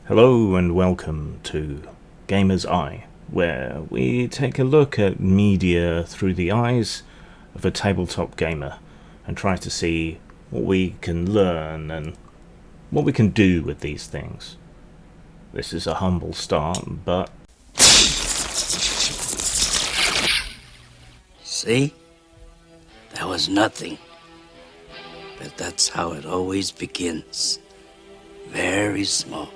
Hello and welcome to Gamer's Eye, where we take a look at media through the eyes of a tabletop gamer and try to see what we can learn and what we can do with these things. This is a humble start, but... See? That was nothing. But that's how it always begins. Very small.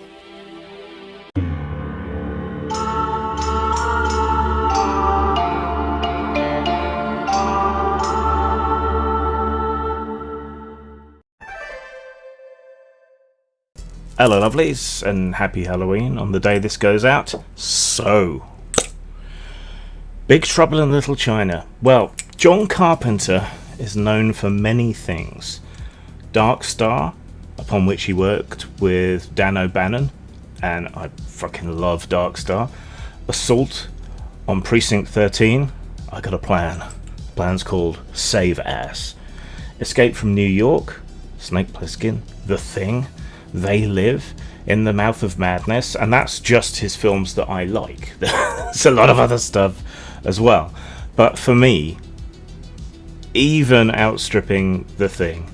Hello lovelies, and happy Halloween on the day this goes out. So, Big Trouble in Little China. Well, John Carpenter is known for many things. Dark Star, upon which he worked with Dan O'Bannon, and I fucking love Dark Star. Assault on Precinct 13, I got a plan. The plan's called Save Ass. Escape from New York, Snake Plissken, The Thing, They Live, In the Mouth of Madness, and that's just his films that I like. There's a lot of other stuff as well. But for me, even outstripping The Thing,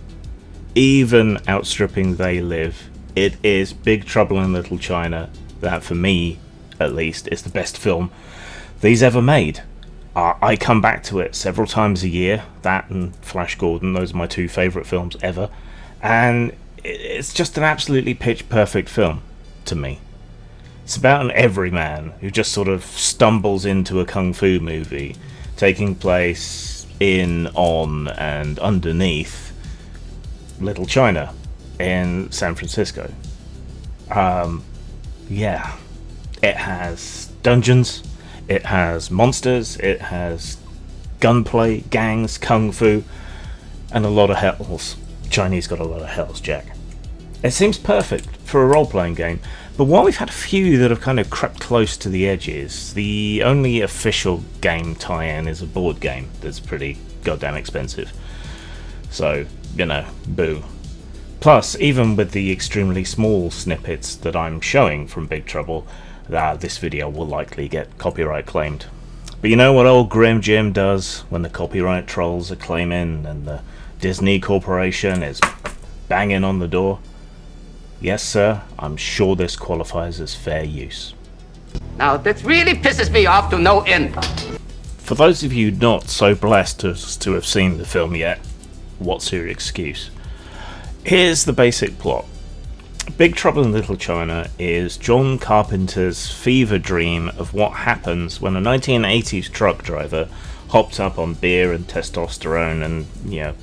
even outstripping They Live, it is Big Trouble in Little China that, for me at least, is the best film these ever made. I come back to it several times a year. That and Flash Gordon, those are my two favourite films ever. And it's just an absolutely pitch-perfect film to me. It's about an everyman who just sort of stumbles into a kung fu movie taking place in, on, and underneath Little China in San Francisco. Yeah. It has dungeons, it has monsters, it has gunplay, gangs, kung fu, and a lot of hells. Chinese got a lot of hells, Jack. It seems perfect for a role-playing game, but while we've had a few that have kind of crept close to the edges, the only official game tie-in is a board game that's pretty goddamn expensive. So, you know, boo. Plus, even with the extremely small snippets that I'm showing from Big Trouble, this video will likely get copyright claimed. But you know what old Grim Jim does when the copyright trolls are claiming and the Disney Corporation is banging on the door? Yes, sir, I'm sure this qualifies as fair use. Now, this really pisses me off to no end. For those of you not so blessed as to have seen the film yet, what's your excuse? Here's the basic plot. Big Trouble in Little China is John Carpenter's fever dream of what happens when a 1980s truck driver, hopped up on beer and testosterone and,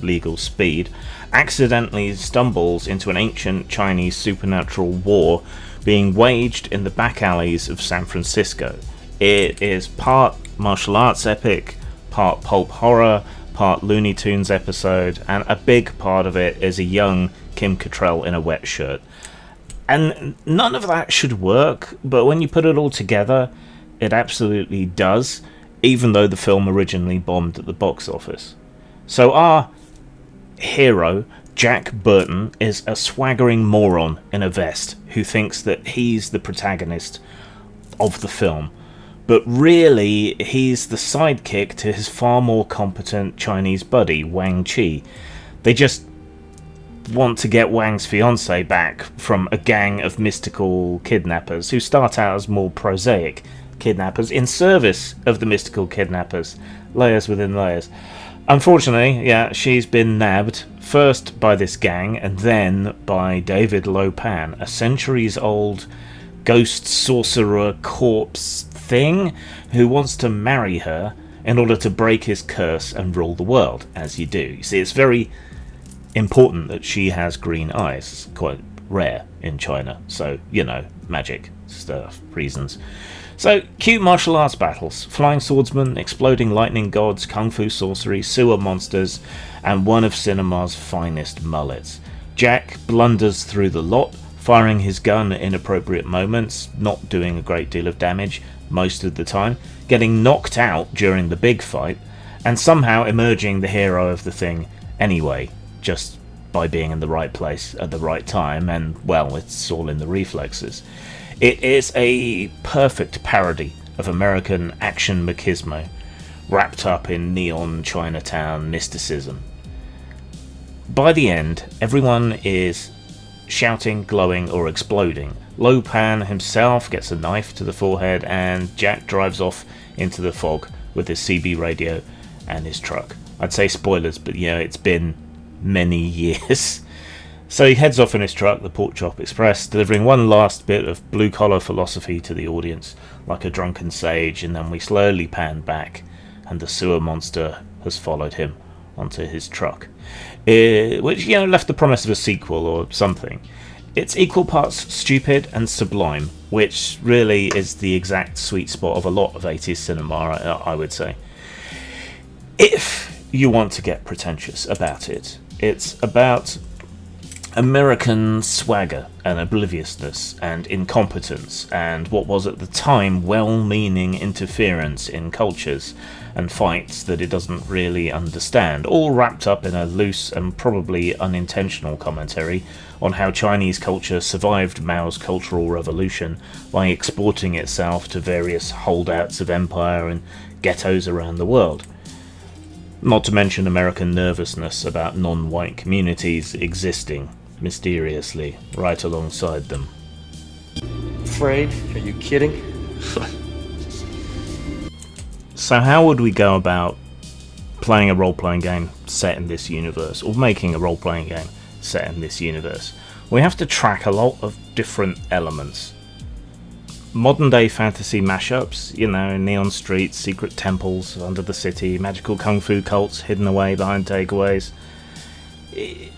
legal speed, accidentally stumbles into an ancient Chinese supernatural war being waged in the back alleys of San Francisco. It is part martial arts epic, part pulp horror, part Looney Tunes episode, and a big part of it is a young Kim Cattrall in a wet shirt. And none of that should work, but when you put it all together, it absolutely does, even though the film originally bombed at the box office. So our hero, Jack Burton, is a swaggering moron in a vest who thinks that he's the protagonist of the film. But really, he's the sidekick to his far more competent Chinese buddy, Wang Chi. They just want to get Wang's fiancée back from a gang of mystical kidnappers who start out as more prosaic kidnappers in service of the mystical kidnappers. Layers within layers. Unfortunately, she's been nabbed, first by this gang and then by David Lopan, a centuries-old ghost sorcerer corpse thing who wants to marry her in order to break his curse and rule the world, as you do. You see, it's very important that she has green eyes. It's quite rare in China, so, magic stuff, reasons. So, cute martial arts battles, flying swordsmen, exploding lightning gods, kung fu sorcery, sewer monsters, and one of cinema's finest mullets. Jack blunders through the lot, firing his gun at inappropriate moments, not doing a great deal of damage most of the time, getting knocked out during the big fight, and somehow emerging the hero of the thing anyway, just by being in the right place at the right time, and, well, it's all in the reflexes. It is a perfect parody of American action machismo, wrapped up in neon Chinatown mysticism. By the end, everyone is shouting, glowing, or exploding. Lo Pan himself gets a knife to the forehead, and Jack drives off into the fog with his CB radio and his truck. I'd say spoilers, but yeah, it's been many years. So he heads off in his truck, the Pork Chop Express, delivering one last bit of blue-collar philosophy to the audience, like a drunken sage, and then we slowly pan back, and the sewer monster has followed him onto his truck. Which, left the promise of a sequel or something. It's equal parts stupid and sublime, which really is the exact sweet spot of a lot of 80s cinema, I would say. If you want to get pretentious about it, it's about American swagger and obliviousness and incompetence and what was at the time well-meaning interference in cultures and fights that it doesn't really understand, all wrapped up in a loose and probably unintentional commentary on how Chinese culture survived Mao's Cultural Revolution by exporting itself to various holdouts of empire and ghettos around the world. Not to mention American nervousness about non-white communities existing mysteriously right alongside them. Afraid? Are you kidding? So how would we go about playing a role-playing game set in this universe, or making a role-playing game set in this universe? We have to track a lot of different elements. Modern-day fantasy mashups, neon streets, secret temples under the city, magical kung fu cults hidden away behind takeaways,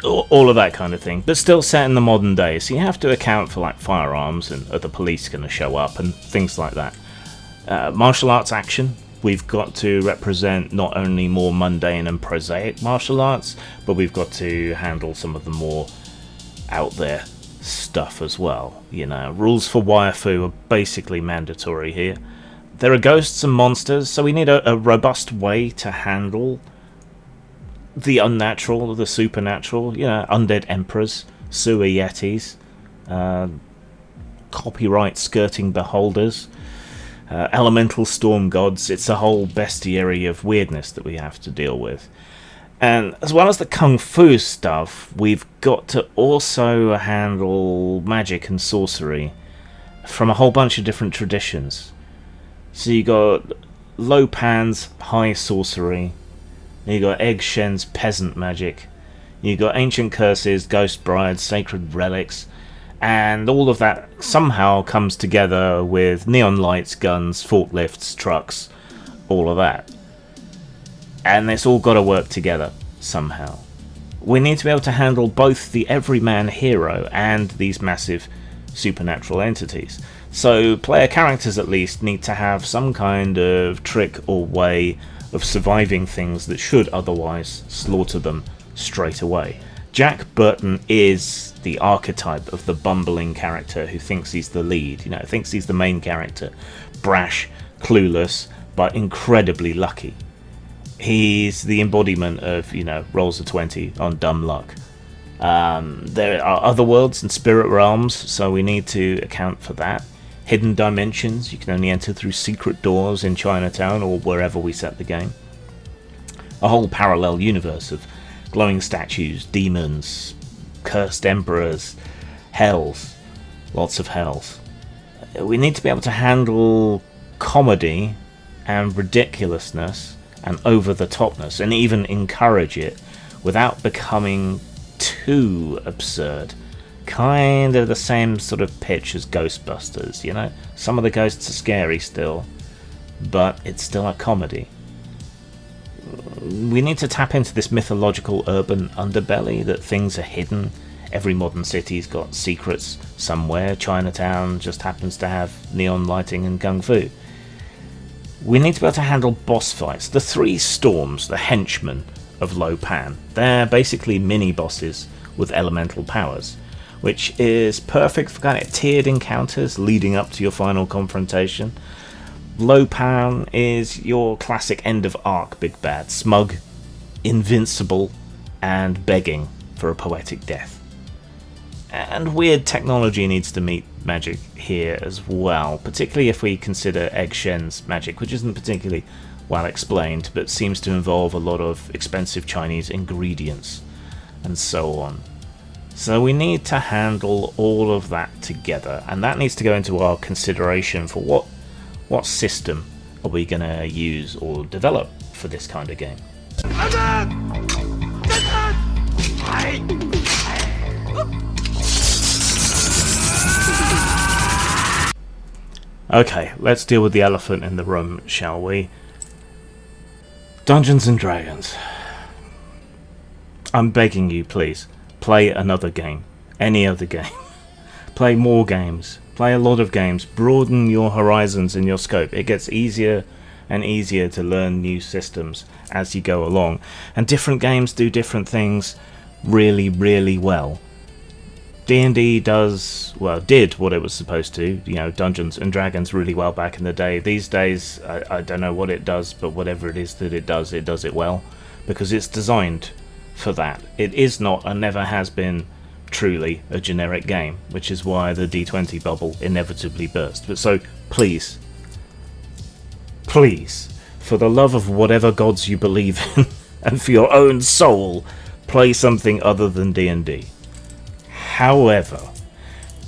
all of that kind of thing, but still set in the modern day, so you have to account for firearms and are the police going to show up and things like that. Martial arts action, we've got to represent not only more mundane and prosaic martial arts, but we've got to handle some of the more out there stuff as well. Rules for wire fu are basically mandatory here. There are ghosts and monsters, so we need a robust way to handle the unnatural, the supernatural, undead emperors, sewer yetis, copyright skirting beholders, elemental storm gods. It's a whole bestiary of weirdness that we have to deal with. And as well as the kung fu stuff, we've got to also handle magic and sorcery from a whole bunch of different traditions. So you got Lo Pan's high sorcery, you got Egg Shen's peasant magic, you got ancient curses, ghost brides, sacred relics, and all of that somehow comes together with neon lights, guns, forklifts, trucks, all of that. And it's all got to work together somehow. We need to be able to handle both the everyman hero and these massive supernatural entities. So player characters at least need to have some kind of trick or way of surviving things that should otherwise slaughter them straight away. Jack Burton is the archetype of the bumbling character who thinks he's the lead, thinks he's the main character. Brash, clueless, but incredibly lucky. He's the embodiment of, rolls of 20 on dumb luck. There are other worlds and spirit realms, so we need to account for that. Hidden dimensions, you can only enter through secret doors in Chinatown or wherever we set the game. A whole parallel universe of glowing statues, demons, cursed emperors, hells, lots of hells. We need to be able to handle comedy and ridiculousness and over-the-topness, and even encourage it without becoming too absurd. Kind of the same sort of pitch as Ghostbusters, Some of the ghosts are scary still, but it's still a comedy. We need to tap into this mythological urban underbelly that things are hidden. Every modern city's got secrets somewhere. Chinatown just happens to have neon lighting and kung fu. We need to be able to handle boss fights. The three storms, the henchmen of Lo Pan, they're basically mini-bosses with elemental powers, which is perfect for kind of tiered encounters leading up to your final confrontation. Lo Pan is your classic end-of-arc big bad, smug, invincible, and begging for a poetic death. And weird technology needs to meet magic here as well, particularly if we consider Egg Shen's magic, which isn't particularly well explained, but seems to involve a lot of expensive Chinese ingredients and so on. So we need to handle all of that together, and that needs to go into our consideration for what system are we going to use or develop for this kind of game. Okay, let's deal with the elephant in the room, shall we? Dungeons and Dragons. I'm begging you, please, play another game. Any other game. Play more games. Play a lot of games. Broaden your horizons and your scope. It gets easier and easier to learn new systems as you go along. And different games do different things really, really well. D&D did what it was supposed to, Dungeons and Dragons really well back in the day. These days, I don't know what it does, but whatever it is that it does it well, because it's designed for that. It is not and never has been truly a generic game, which is why the D20 bubble inevitably burst. But so, please, for the love of whatever gods you believe in, and for your own soul, play something other than D&D. However,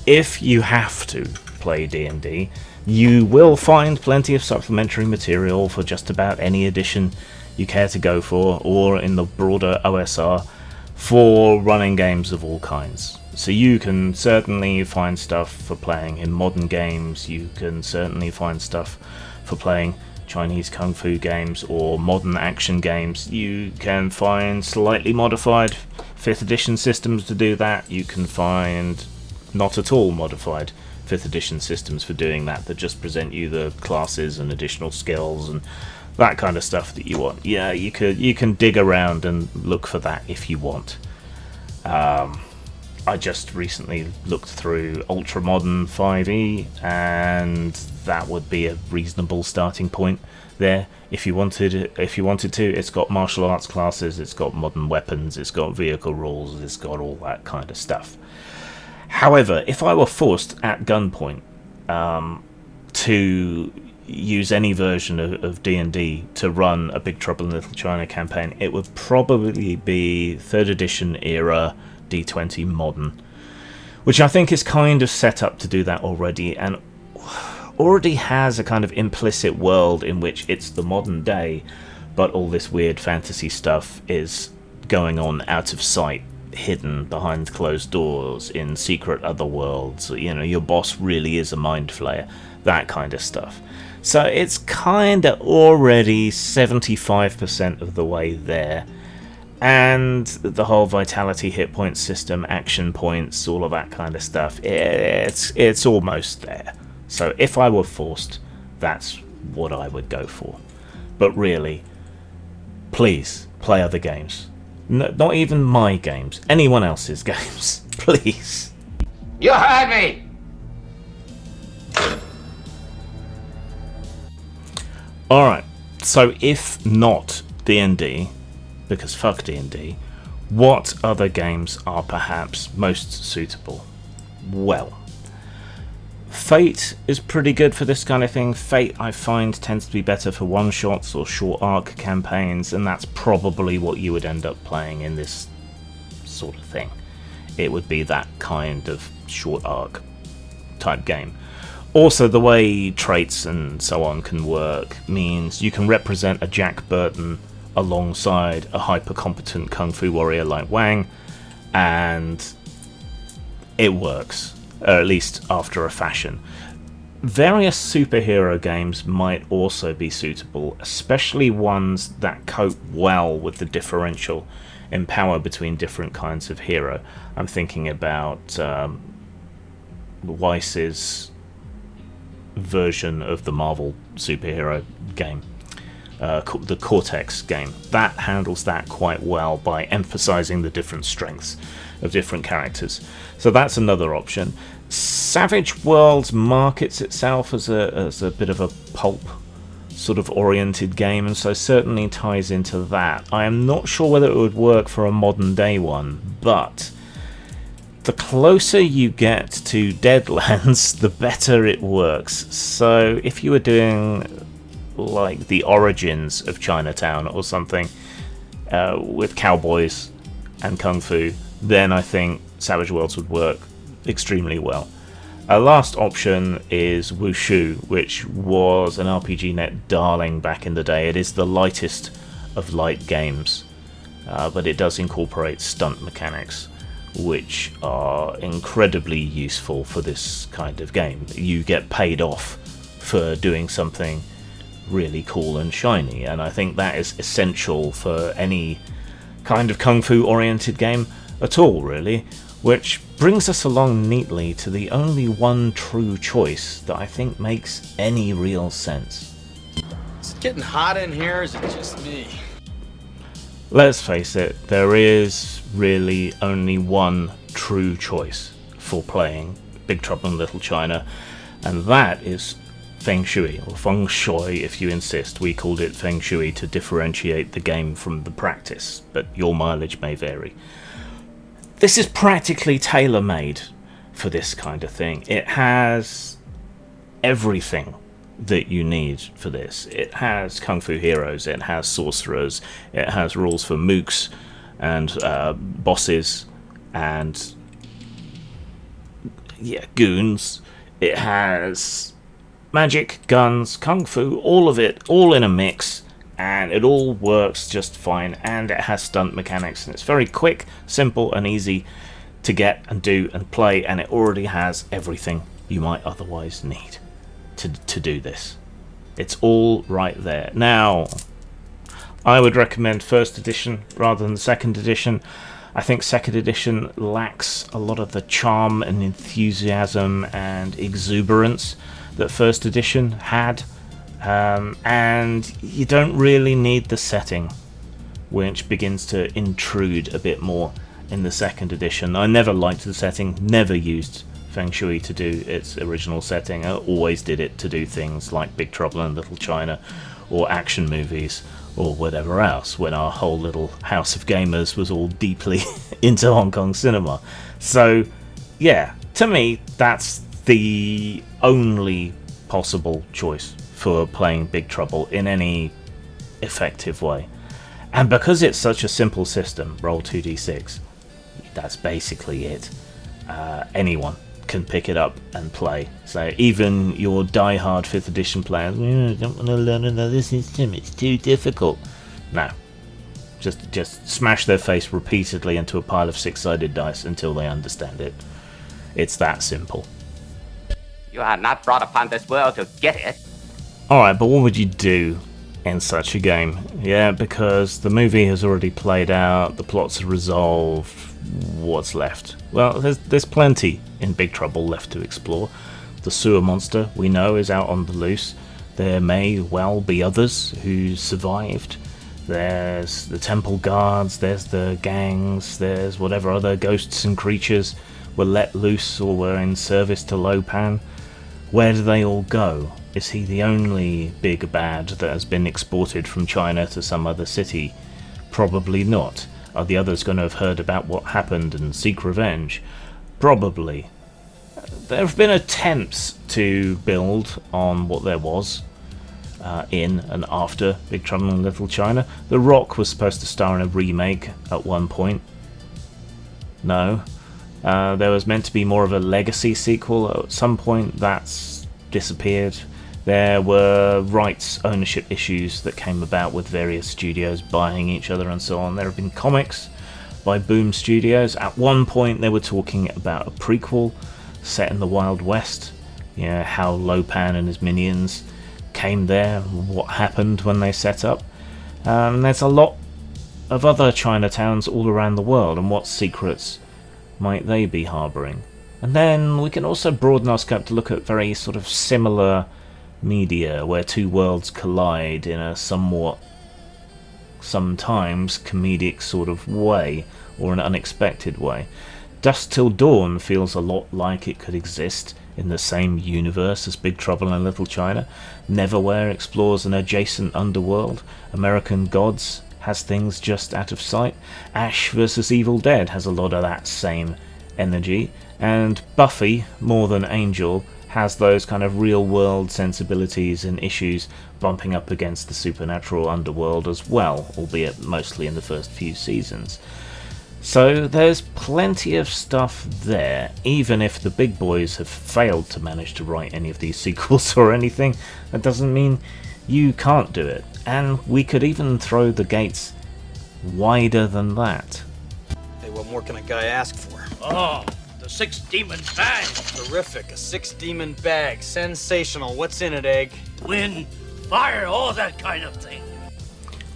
if you have to play D&D, you will find plenty of supplementary material for just about any edition you care to go for, or in the broader OSR, for running games of all kinds. So you can certainly find stuff for playing in modern games, you can certainly find stuff for playing Chinese Kung Fu games or modern action games. You can find slightly modified 5th edition systems to do that. You can find not at all modified 5th edition systems for doing that just present you the classes and additional skills and that kind of stuff that you want. Yeah, you can dig around and look for that if you want. I just recently looked through Ultra Modern 5e, and that would be a reasonable starting point there. If you wanted to, it's got martial arts classes, it's got modern weapons, it's got vehicle rules, it's got all that kind of stuff. However, if I were forced at gunpoint to use any version of D&D to run a Big Trouble in Little China campaign, it would probably be 3rd edition era D20 modern, which I think is kind of set up to do that already, and already has a kind of implicit world in which it's the modern day, but all this weird fantasy stuff is going on out of sight, hidden behind closed doors in secret other worlds. Your boss really is a mind flayer, that kind of stuff. So it's kind of already 75% of the way there. And the whole vitality hit point system, action points, all of that kind of stuff, it's almost there. So if I were forced, that's what I would go for. But really, please play other games. Not even my games, anyone else's games. Please. You heard me! Alright, so if not D&D, because fuck D&D, what other games are perhaps most suitable? Well, Fate is pretty good for this kind of thing. Fate, I find, tends to be better for one-shots or short arc campaigns, and that's probably what you would end up playing in this sort of thing. It would be that kind of short arc type game. Also, the way traits and so on can work means you can represent a Jack Burton alongside a hyper-competent kung fu warrior like Wang, and it works, or at least after a fashion. Various superhero games might also be suitable, especially ones that cope well with the differential in power between different kinds of hero. I'm thinking about Weiss's version of the Marvel superhero game, the Cortex game. That handles that quite well by emphasizing the different strengths of different characters. So that's another option. Savage Worlds markets itself as a bit of a pulp sort of oriented game, and so certainly ties into that. I am not sure whether it would work for a modern day one, but the closer you get to Deadlands, the better it works. So if you were doing like the origins of Chinatown or something with cowboys and kung fu, then I think Savage Worlds would work extremely well. Our last option is Wushu, which was an RPG Net darling back in the day. It is the lightest of light games, but it does incorporate stunt mechanics, which are incredibly useful for this kind of game. You get paid off for doing something really cool and shiny, and I think that is essential for any kind of kung fu oriented game at all, really. Which brings us along neatly to the only one true choice that I think makes any real sense. Is it getting hot in here, or is it just me? Let's face it, there is really only one true choice for playing Big Trouble in Little China, and that is Feng Shui, or Feng Shui if you insist. We called it Feng Shui to differentiate the game from the practice, but your mileage may vary. This is practically tailor-made for this kind of thing. It has everything that you need for this. It has kung fu heroes, it has sorcerers, it has rules for mooks and bosses and goons. It has magic, guns, kung fu, all of it, all in a mix, and it all works just fine, and it has stunt mechanics, and it's very quick, simple, and easy to get and do and play, and it already has everything you might otherwise need to do this. It's all right there. Now, I would recommend first edition rather than second edition. I think second edition lacks a lot of the charm and enthusiasm and exuberance that first edition had. And you don't really need the setting, which begins to intrude a bit more in the second edition. I never liked the setting, never used Feng Shui to do its original setting. I always did it to do things like Big Trouble in Little China or action movies or whatever else, when our whole little house of gamers was all deeply into Hong Kong cinema. So yeah, to me that's the only possible choice for playing Big Trouble in any effective way. And because it's such a simple system, roll 2d6, that's basically it. Anyone can pick it up and play. So even your die-hard 5th edition players, I don't want to learn another system, it's too difficult. No. Just smash their face repeatedly into a pile of 6-sided dice until they understand it. It's that simple. You are not brought upon this world to get it. Alright, but what would you do in such a game? Yeah, because the movie has already played out, the plots are resolved, what's left? Well, there's plenty in Big Trouble left to explore. The sewer monster, we know, is out on the loose. There may well be others who survived. There's the temple guards, there's the gangs, there's whatever other ghosts and creatures were let loose or were in service to Lo Pan. Where do they all go? Is he the only big bad that has been exported from China to some other city? Probably not. Are the others going to have heard about what happened and seek revenge? Probably. There have been attempts to build on what there was in and after Big Trouble in Little China. The Rock was supposed to star in a remake at one point. No. There was meant to be more of a legacy sequel at some point. That's disappeared. There were rights ownership issues that came about with various studios buying each other and so on. There have been comics by Boom Studios. At one point they were talking about a prequel set in the Wild West. You know, how Lo Pan and his minions came there, what happened when they set up. There's a lot of other Chinatowns all around the world, and what secrets might they be harbouring? And then we can also broaden our scope to look at very sort of similar media where two worlds collide in a somewhat, sometimes comedic sort of way, or an unexpected way. Dusk Till Dawn feels a lot like it could exist in the same universe as Big Trouble in Little China. Neverwhere explores an adjacent underworld. American Gods has things just out of sight. Ash vs Evil Dead has a lot of that same energy, and Buffy, more than Angel, has those kind of real-world sensibilities and issues bumping up against the supernatural underworld as well, albeit mostly in the first few seasons. So there's plenty of stuff there, even if the big boys have failed to manage to write any of these sequels or anything. That doesn't mean you can't do it, and we could even throw the gates wider than that. Hey, what more can a guy ask for? Oh, the 6 demon bag. Terrific. A 6 demon bag. Sensational. What's in it, Egg? Wind, fire, all that kind of thing.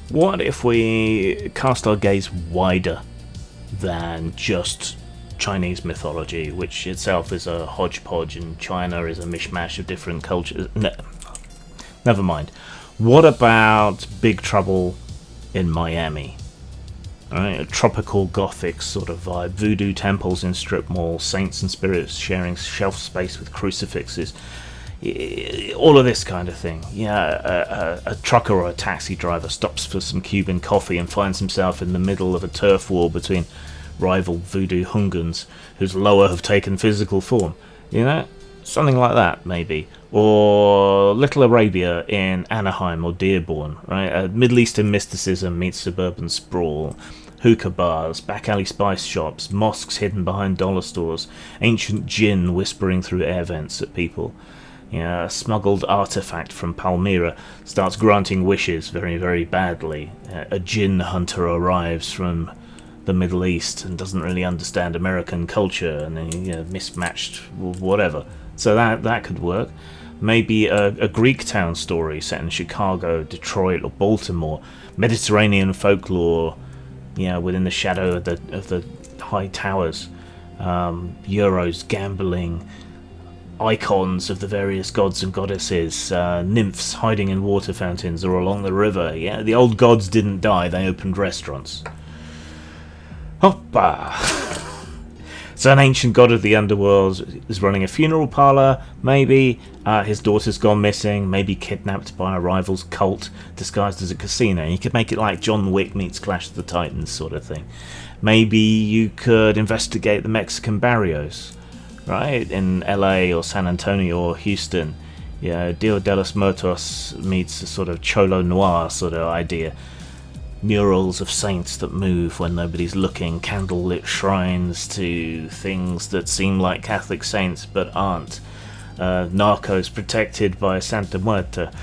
What if we cast our gaze wider than just Chinese mythology, which itself is a hodgepodge, and China is a mishmash of different cultures? Never mind. What about Big Trouble in Miami? Right, a tropical gothic sort of vibe. Voodoo temples in strip malls, saints and spirits sharing shelf space with crucifixes. All of this kind of thing. Yeah, a trucker or a taxi driver stops for some Cuban coffee and finds himself in the middle of a turf war between rival voodoo hungans whose lower have taken physical form. You know? Something like that, maybe. Or Little Arabia in Anaheim or Dearborn, right? Middle Eastern mysticism meets suburban sprawl. Hookah bars, back alley spice shops, mosques hidden behind dollar stores, ancient jinn whispering through air vents at people. A smuggled artifact from Palmyra starts granting wishes very, very badly. A jinn hunter arrives from the Middle East and doesn't really understand American culture, and then mismatched whatever. So that could work. Maybe a Greek town story set in Chicago, Detroit, or Baltimore. Mediterranean folklore, within the shadow of the high towers. Euros, gambling, icons of the various gods and goddesses, nymphs hiding in water fountains or along the river. Yeah, the old gods didn't die; they opened restaurants. Hoppa! So an ancient god of the underworld is running a funeral parlor, maybe. His daughter's gone missing, maybe kidnapped by a rival's cult, disguised as a casino. You could make it like John Wick meets Clash of the Titans sort of thing. Maybe you could investigate the Mexican barrios, right? In LA or San Antonio or Houston. Dia de los Muertos meets a sort of Cholo Noir sort of idea. Murals of saints that move when nobody's looking, candlelit shrines to things that seem like Catholic saints but aren't, narcos protected by Santa Muerta.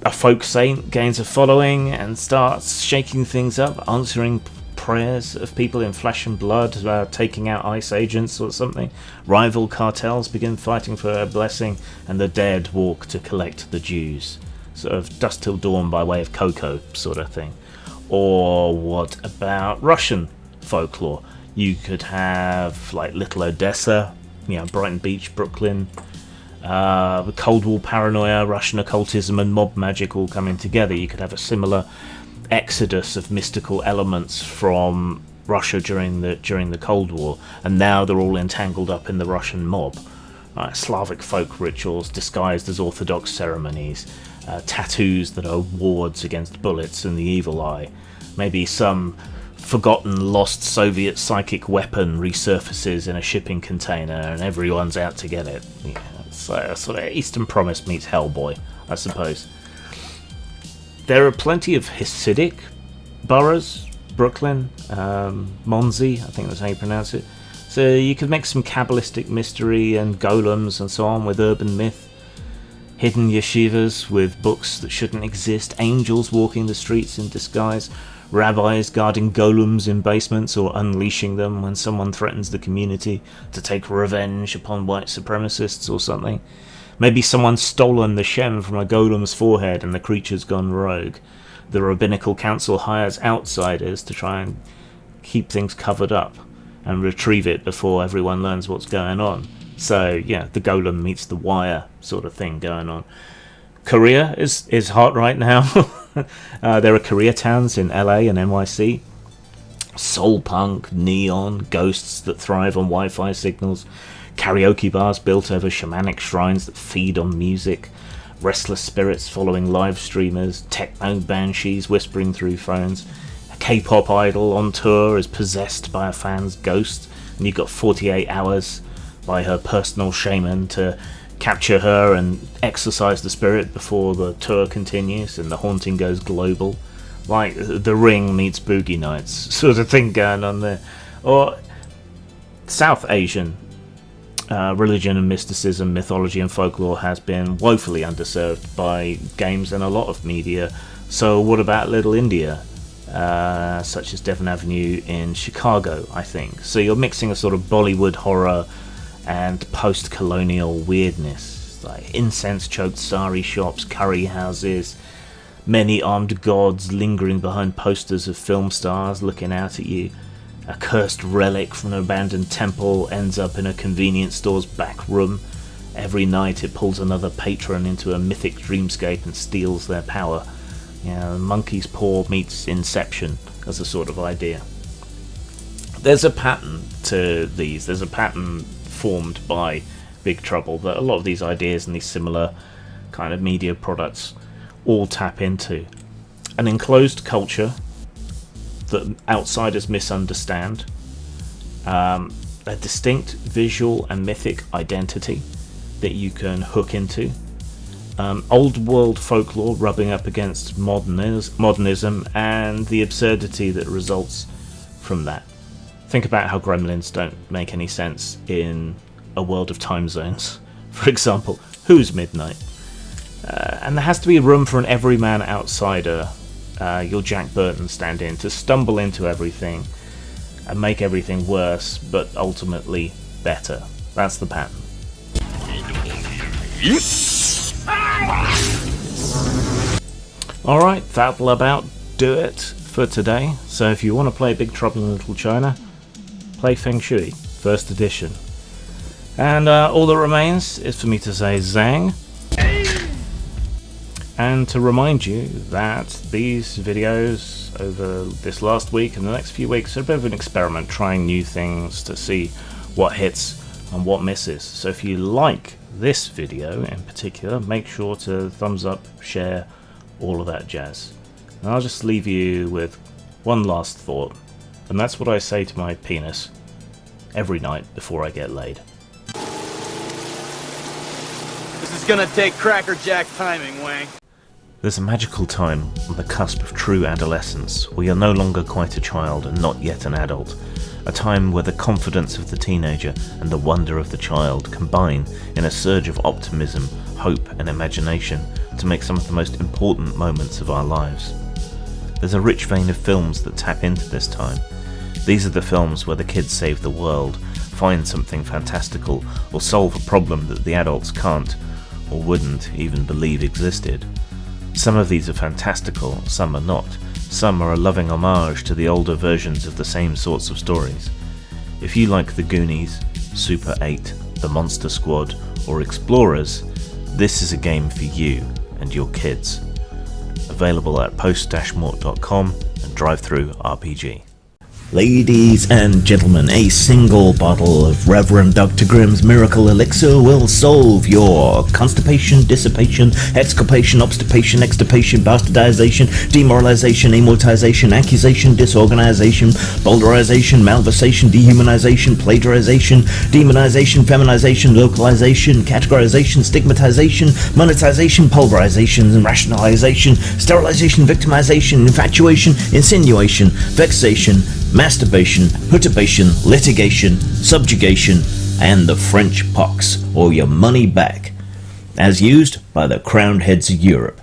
A folk saint gains a following and starts shaking things up, answering prayers of people in flesh and blood, taking out ICE agents or something. Rival cartels begin fighting for a blessing, and the dead walk to collect the dues. Sort of Dusk Till Dawn by way of Coco sort of thing. Or what about Russian folklore? You could have like Little Odessa, Brighton Beach, Brooklyn, Cold War paranoia, Russian occultism, and mob magic all coming together. You could have a similar exodus of mystical elements from Russia during the Cold War, and now they're all entangled up in the Russian mob. Slavic folk rituals disguised as Orthodox ceremonies. Tattoos that are wards against bullets and the evil eye. Maybe some forgotten lost Soviet psychic weapon resurfaces in a shipping container and everyone's out to get it. So sort of Eastern Promise meets Hellboy, I suppose. There are plenty of Hasidic boroughs. Brooklyn, Monsey, I think that's how you pronounce it. So you could make some Kabbalistic mystery and golems and so on with urban myth. Hidden yeshivas with books that shouldn't exist, angels walking the streets in disguise, rabbis guarding golems in basements or unleashing them when someone threatens the community to take revenge upon white supremacists or something. Maybe someone's stolen the shem from a golem's forehead and the creature's gone rogue. The rabbinical council hires outsiders to try and keep things covered up and retrieve it before everyone learns what's going on. So, the golem meets the wire sort of thing going on. Korea is hot right now. There are Koreatowns in LA and NYC. Soul punk, neon, ghosts that thrive on Wi-Fi signals. Karaoke bars built over shamanic shrines that feed on music. Restless spirits following live streamers. Techno banshees whispering through phones. A K-pop idol on tour is possessed by a fan's ghost and you've got 48 hours by her personal shaman to capture her and exorcise the spirit before the tour continues and the haunting goes global. Like The Ring meets Boogie Nights sort of thing going on there. Or South Asian religion and mysticism, mythology and folklore has been woefully underserved by games and a lot of media. So what about Little India, such as Devon Avenue in Chicago, I think. So you're mixing a sort of Bollywood horror and post-colonial weirdness, like incense-choked sari shops, curry houses, many armed gods lingering behind posters of film stars looking out at you. A cursed relic from an abandoned temple ends up in a convenience store's back room. Every night it pulls another patron into a mythic dreamscape and steals their power. Monkey's Paw meets Inception as a sort of idea. There's a pattern to these. There's a pattern formed by Big Trouble that a lot of these ideas and these similar kind of media products all tap into. An enclosed culture that outsiders misunderstand, a distinct visual and mythic identity that you can hook into, old world folklore rubbing up against modernism and the absurdity that results from that. Think about how gremlins don't make any sense in a world of time zones. For example, who's midnight? And there has to be room for an everyman outsider, your Jack Burton stand-in, to stumble into everything and make everything worse, but ultimately better. That's the pattern. Alright, that'll about do it for today. So if you want to play Big Trouble in Little China, play Feng Shui, first edition. And all that remains is for me to say Zang, and to remind you that these videos over this last week and the next few weeks are a bit of an experiment, trying new things to see what hits and what misses. So if you like this video in particular, make sure to thumbs up, share, all of that jazz. And I'll just leave you with one last thought, and that's what I say to my penis every night before I get laid. This is gonna take crackerjack timing, Wang. There's a magical time on the cusp of true adolescence where you're no longer quite a child and not yet an adult. A time where the confidence of the teenager and the wonder of the child combine in a surge of optimism, hope and imagination to make some of the most important moments of our lives. There's a rich vein of films that tap into this time. These are the films where the kids save the world, find something fantastical, or solve a problem that the adults can't or wouldn't even believe existed. Some of these are fantastical, some are not. Some are a loving homage to the older versions of the same sorts of stories. If you like The Goonies, Super 8, The Monster Squad, or Explorers, this is a game for you and your kids. Available at post-mort.com and drive-thru-RPG. Ladies and gentlemen, a single bottle of Reverend Dr. Grimm's Miracle Elixir will solve your constipation, dissipation, exculpation, obstipation, extirpation, bastardization, demoralization, amortization, accusation, disorganization, boulderization, malversation, dehumanization, plagiarization, demonization, feminization, localization, categorization, stigmatization, monetization, pulverization, rationalization, sterilization, victimization, infatuation, insinuation, vexation, masturbation, perturbation, litigation, subjugation, and the French pox, or your money back, as used by the crowned heads of Europe.